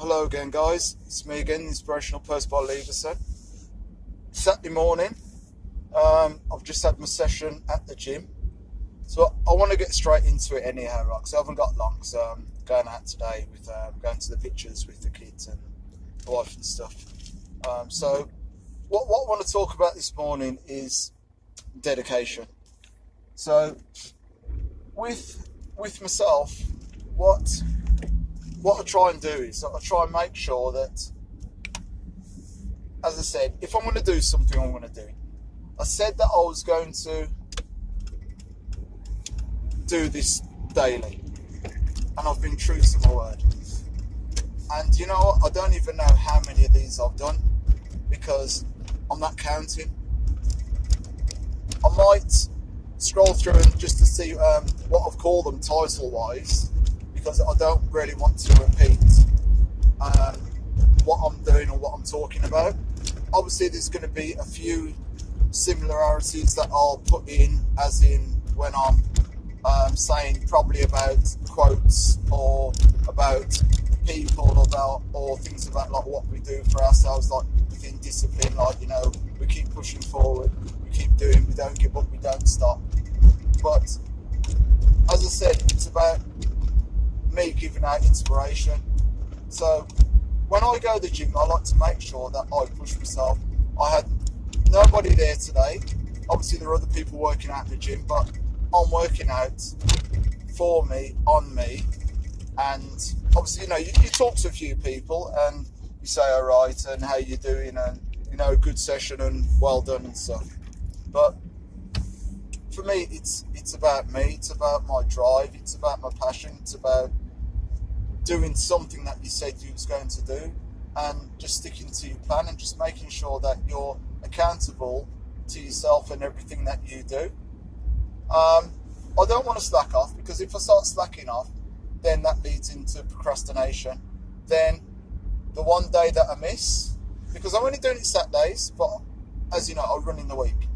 Hello again, guys. It's me again, Inspirational Post by Leverson. Saturday morning. I've just had my session at the gym, so I want to get straight into it anyhow, right? Because I haven't got long. So I'm going out today with going to the pictures with the kids and the wife and stuff. So what I want to talk about this morning is dedication. So with myself, what I try and do is I try and make sure that, as I said, if I'm going to do something, I'm going to do it. I said that I was going to do this daily, and I've been true to my word. And you know what? I don't even know how many of these I've done because I'm not counting. I might scroll through and just to see what I've called them title-wise, because I don't really want to repeat what I'm doing or what I'm talking about. Obviously, there's going to be a few similarities that I'll put in, as in when I'm saying probably about quotes or about people, or things about like what we do for ourselves, like within discipline, like, you know, we keep pushing forward, we keep doing, we don't give up, we don't stop. But as I said, it's about me giving out inspiration. So when I go to the gym, I like to make sure that I push myself. I had nobody there today. Obviously there are other people working out in the gym, but I'm working out for me, on me. And obviously, you know, you talk to a few people and you say, all right, and how you doing, and, you know, good session and well done and stuff. But for me, it's about me, it's about my drive, it's about my passion, it's about doing something that you said you was going to do, and just sticking to your plan and just making sure that you're accountable to yourself and everything that you do. I don't want to slack off, because if I start slacking off, then that leads into procrastination. Then the one day that I miss, because I'm only doing it Saturdays, but as you know, I run in the week.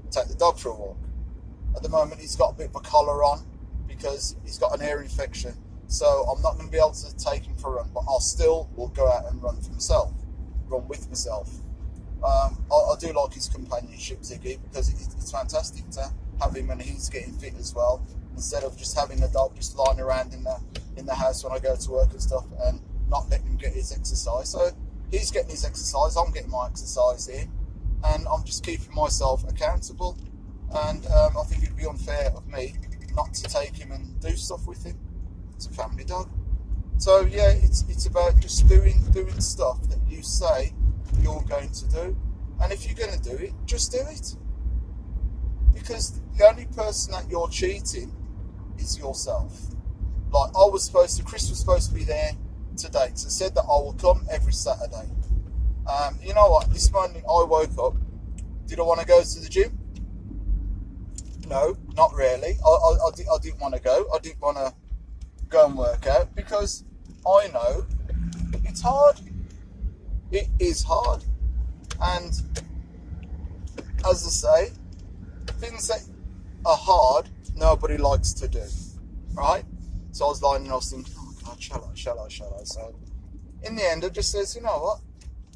Take the dog for a walk. At the moment, he's got a bit of a collar on because he's got an ear infection. So I'm not going to be able to take him for a run, but I still will go out and run for myself, run with myself. I do like his companionship, Ziggy, because it's fantastic to have him, and he's getting fit as well, instead of just having the dog just lying around in the house when I go to work and stuff, and not letting him get his exercise. So he's getting his exercise, I'm getting my exercise in, and I'm just keeping myself accountable. And I think it'd be unfair of me not to take him and do stuff with him. It's a family dog. So yeah, it's about just doing stuff that you say you're going to do. And if you're going to do it, just do it. Because the only person that you're cheating is yourself. Like Chris was supposed to be there today. So I said that I will come every Saturday. You know what? This morning I woke up. Did I want to go to the gym? No, not really. I didn't want to go. I didn't want to go and work out, because I know it's hard. It is hard. And as I say, things that are hard, nobody likes to do, right? So I was lying and I was thinking, oh God, shall I? So in the end, it just says, you know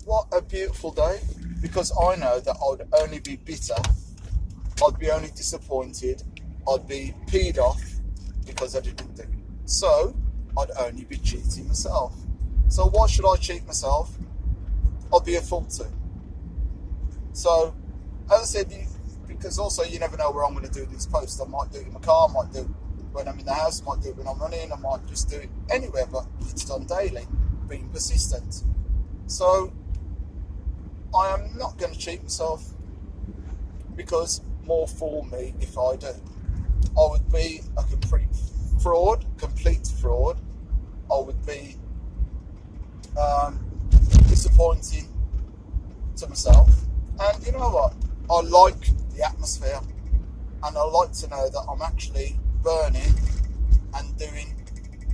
what a beautiful day, because I know that I'd only be bitter, I'd be only disappointed, I'd be peed off because I didn't do it. So I'd only be cheating myself. So why should I cheat myself? I'd be a fool too. So as I said, because also you never know where I'm going to do this post. I might do it in my car, I might do it when I'm in the house, I might do it when I'm running, I might just do it anywhere, but it's done daily, being persistent. So I am not going to cheat myself, because more fool me if I do. I would be a complete fraud. I would be disappointing to myself. And you know what? I like the atmosphere, and I like to know that I'm actually burning and doing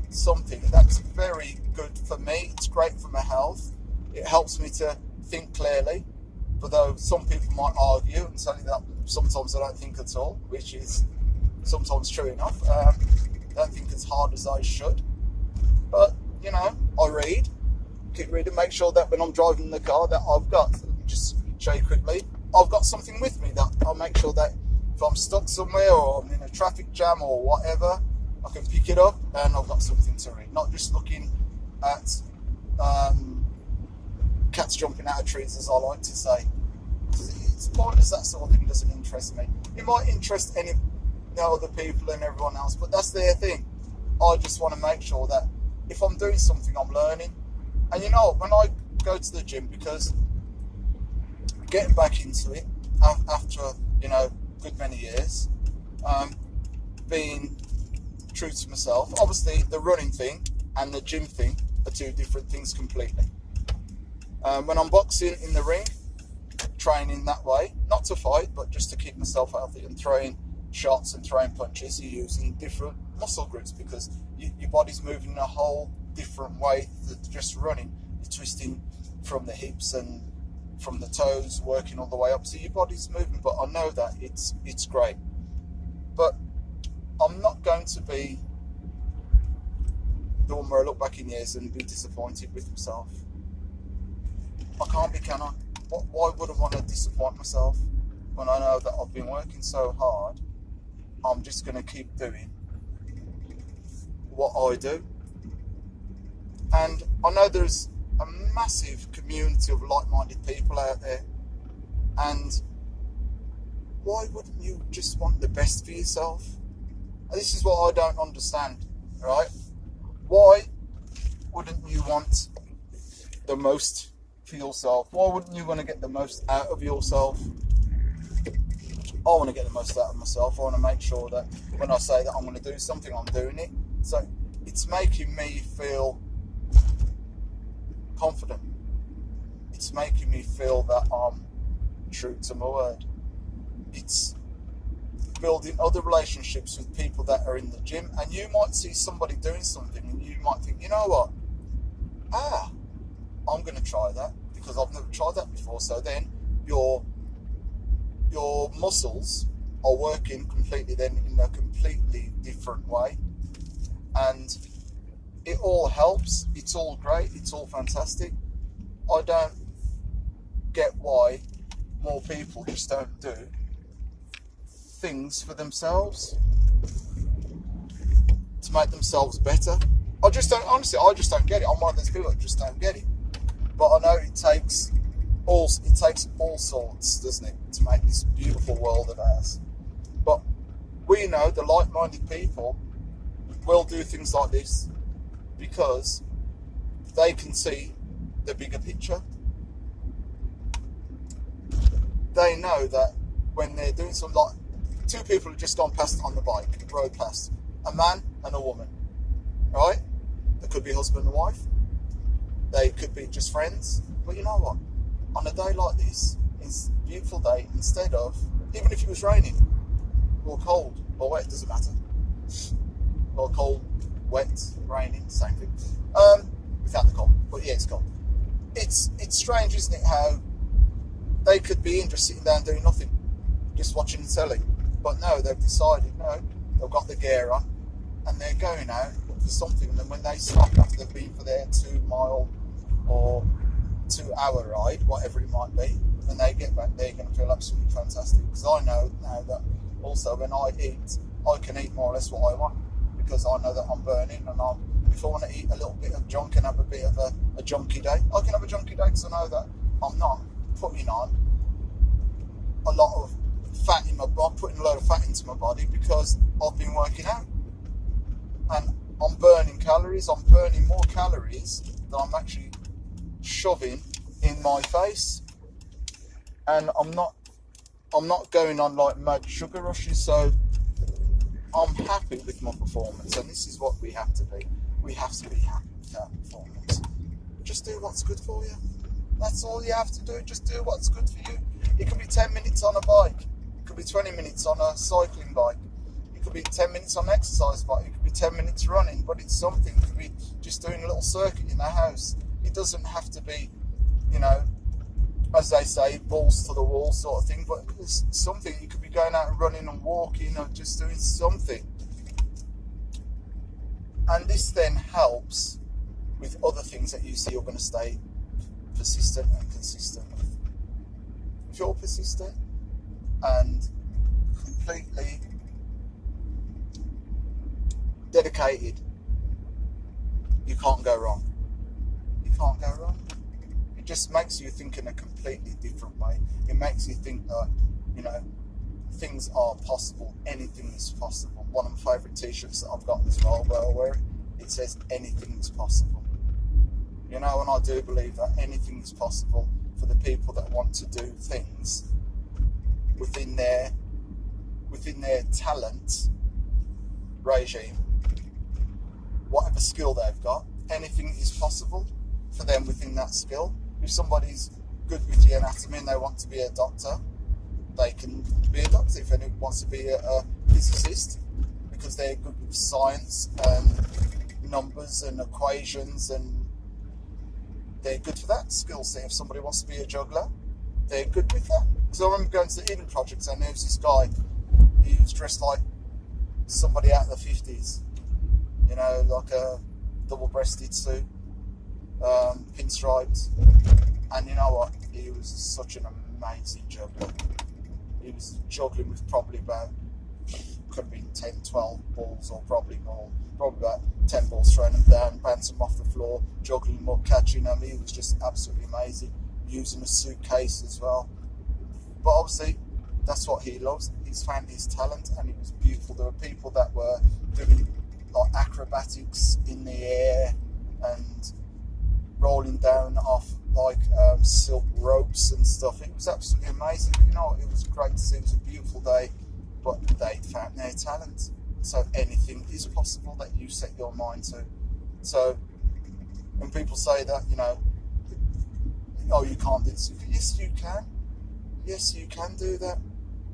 something that's very good for me. It's great for my health. It helps me to think clearly, although some people might argue and say that sometimes I don't think at all, which is sometimes true enough. I don't think as hard as I should, but you know, I read. Keep reading. Make sure that when I'm driving the car that I've got, just show you quickly, I've got something with me that I'll make sure that if I'm stuck somewhere or I'm in a traffic jam or whatever, I can pick it up and I've got something to read. Not just looking at cats jumping out of trees, as I like to say. It's pointless. That sort of thing doesn't interest me. It might interest any other people and everyone else, but that's their thing. I just want to make sure that if I'm doing something, I'm learning. And you know, when I go to the gym, because getting back into it after, you know, good many years, being true to myself, obviously the running thing and the gym thing are two different things completely. When I'm boxing in the ring, training that way, not to fight, but just to keep myself healthy and throwing shots and throwing punches, you're using different muscle groups because your body's moving in a whole different way than just running. You're twisting from the hips and from the toes, working all the way up, so your body's moving. But I know that it's great. But I'm not going to be the one where I look back in years and be disappointed with myself. I can't be, can I? Why would I want to disappoint myself when I know that I've been working so hard? I'm just going to keep doing what I do. And I know there's a massive community of like-minded people out there. And why wouldn't you just want the best for yourself? And this is what I don't understand, right? Why wouldn't you want the most for yourself? Why wouldn't you want to get the most out of yourself? I want to get the most out of myself. I want to make sure that when I say that I'm going to do something, I'm doing it. So it's making me feel confident. It's making me feel that I'm true to my word. It's building other relationships with people that are in the gym, and you might see somebody doing something and you might think, you know what, I'm going to try that because I've never tried that before. So then your muscles are working completely then in a completely different way, and it all helps. It's all great. It's all fantastic. I don't get why more people just don't do things for themselves to make themselves better. I just don't get it. I'm one of those people that just don't get it. But I know it takes all sorts, doesn't it, to make this beautiful world of ours. But we know the like-minded people will do things like this because they can see the bigger picture. They know that when they're doing something, like two people have just gone past on the bike, rode past, a man and a woman, right? They could be husband and wife. They could be just friends. But you know what? On a day like this, it's a beautiful day, instead of, even if it was raining, or cold, or wet, doesn't matter. Or cold, wet, raining, same thing. Without the cold, but yeah, it's cold. It's strange, isn't it, how they could be in just sitting down doing nothing, just watching the telly. But no, they've decided, no, they've got the gear on, and they're going out for something. And then when they stop after they've been for their 2 mile or 2 hour ride, whatever it might be, when they get back, they're going to feel absolutely fantastic. Because I know now that also when I eat, I can eat more or less what I want, because I know that I'm burning, and if I want to eat a little bit of junk and have a bit of a junky day, I can have a junky day because I know that I'm not putting on a lot of fat in my body, putting a lot of fat into my body because I've been working out. And I'm burning calories. I'm burning more calories than I'm actually shoving in my face. And I'm not going on like mad sugar rushes, so I'm happy with my performance. And this is what we have to be. We have to be happy with our performance. Just do what's good for you. That's all you have to do. Just do what's good for you. It could be 10 minutes on a bike. It could be 20 minutes on a cycling bike. It could be 10 minutes on an exercise bike. It could be 10 minutes running, but it's something. It could be just doing a little circuit in the house. It doesn't have to be, you know, as they say, balls to the wall sort of thing, but it's something. You could be going out and running and walking or just doing something. And this then helps with other things things that you see you're going to stay persistent and consistent with. If you're persistent and completely dedicated, you can't go wrong. You can't go wrong. It just makes you think in a completely different way. It makes you think that, you know, things are possible. Anything is possible. One of my favourite t-shirts that I've got as well, where I wear it, it says anything is possible. You know, and I do believe that anything is possible for the people that want to do things within their talent regime, whatever skill they've got. Anything is possible for them within that skill. If somebody's good with the anatomy and they want to be a doctor, they can be a doctor. If anyone wants to be a physicist because they're good with science and numbers and equations, and they're good for that skill set. If somebody wants to be a juggler, they're good with that. Because I remember going to the Eden Project and there was this guy, he was dressed like somebody out of the 50s, you know, like a double-breasted suit, pinstriped, and you know what, he was such an amazing juggler. He was juggling with probably about, could have been 10, 12 balls, or probably more, probably about 10 balls, throwing them down, bouncing them off the floor, juggling them up, catching them. He was just absolutely amazing, using a suitcase as well. But obviously, that's what he loves. He's found his talent, and it was beautiful. There were people that were doing like acrobatics in the air and rolling down off like silk ropes and stuff. It was absolutely amazing. You know, it was great to see. It was a beautiful day, but they found their talent. So anything is possible that you set your mind to. So when people say that, you know, oh, you can't do this, yes, you can. Yes, you can do that.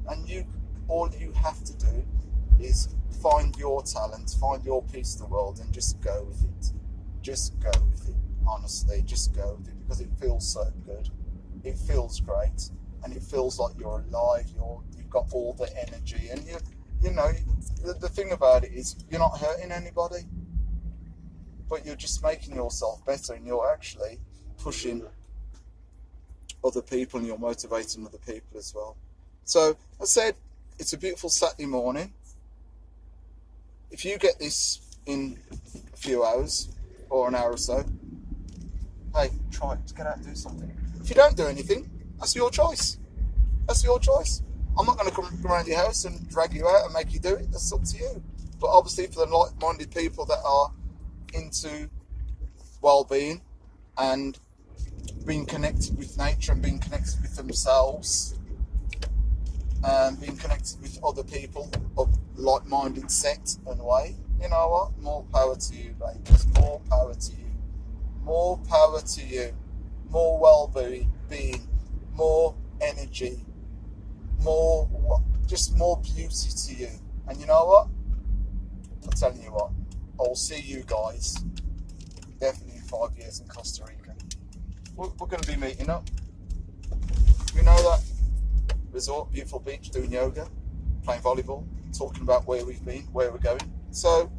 And all you have to do is find your talent, find your piece of the world, and just go with it. Just go with it. Honestly, just go with it, because it feels so good. It feels great, and it feels like you're alive. You've got all the energy, and you know the thing about it is you're not hurting anybody, but you're just making yourself better, and you're actually pushing other people, and you're motivating other people as well. So I said, it's a beautiful Saturday morning. If you get this in a few hours or an hour or so, hey, try it. Get out and do something. If you don't do anything, that's your choice. That's your choice. I'm not going to come around your house and drag you out and make you do it. That's up to you. But obviously, for the like-minded people that are into well-being and being connected with nature and being connected with themselves and being connected with other people of like-minded set and way, you know what? More power to you, babies. More power to you. More power to you. More well-being, more energy, just more beauty to you. And you know what? I'm telling you what, I'll see you guys definitely in 5 years in Costa Rica. We're going to be meeting up. You know that resort, beautiful beach, doing yoga, playing volleyball, talking about where we've been, where we're going. So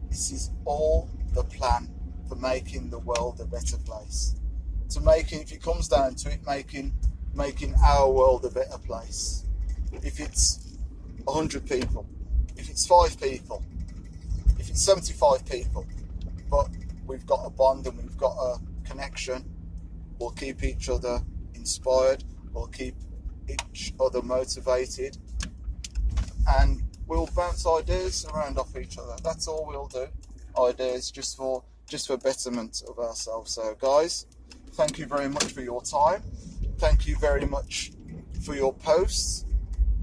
this is all the plan for making the world a better place. To making, if it comes down to it, making our world a better place. If it's 100 people, if it's 5 people, if it's 75 people, but we've got a bond and we've got a connection, we'll keep each other inspired, we'll keep each other motivated, and we'll bounce ideas around off each other. That's all we'll do. Ideas just for betterment of ourselves. So guys, thank you very much for your time. Thank you very much for your posts,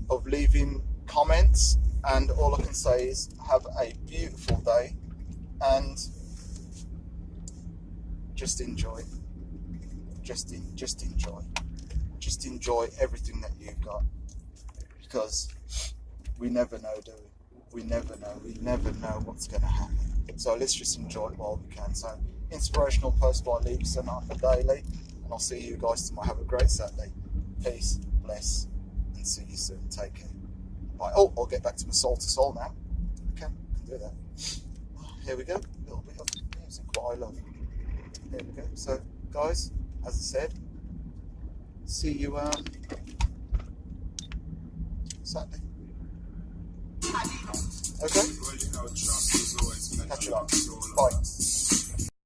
of leaving comments, and all I can say is have a beautiful day and just enjoy. Just enjoy. Just enjoy everything that you've got, because we never know, do we? We never know what's going to happen. So let's just enjoy it while we can. So, inspirational post by Leverson daily, and I'll see you guys tomorrow. Have a great Saturday. Peace, bless, and see you soon. Take care. Bye. Oh, I'll get back to my soul to soul now. Okay, I can do that. Here we go. A little bit of music, what I love. There we go. So, guys, as I said, see you Saturday. Okay? Well, you know, trust is always meant Catch to you up.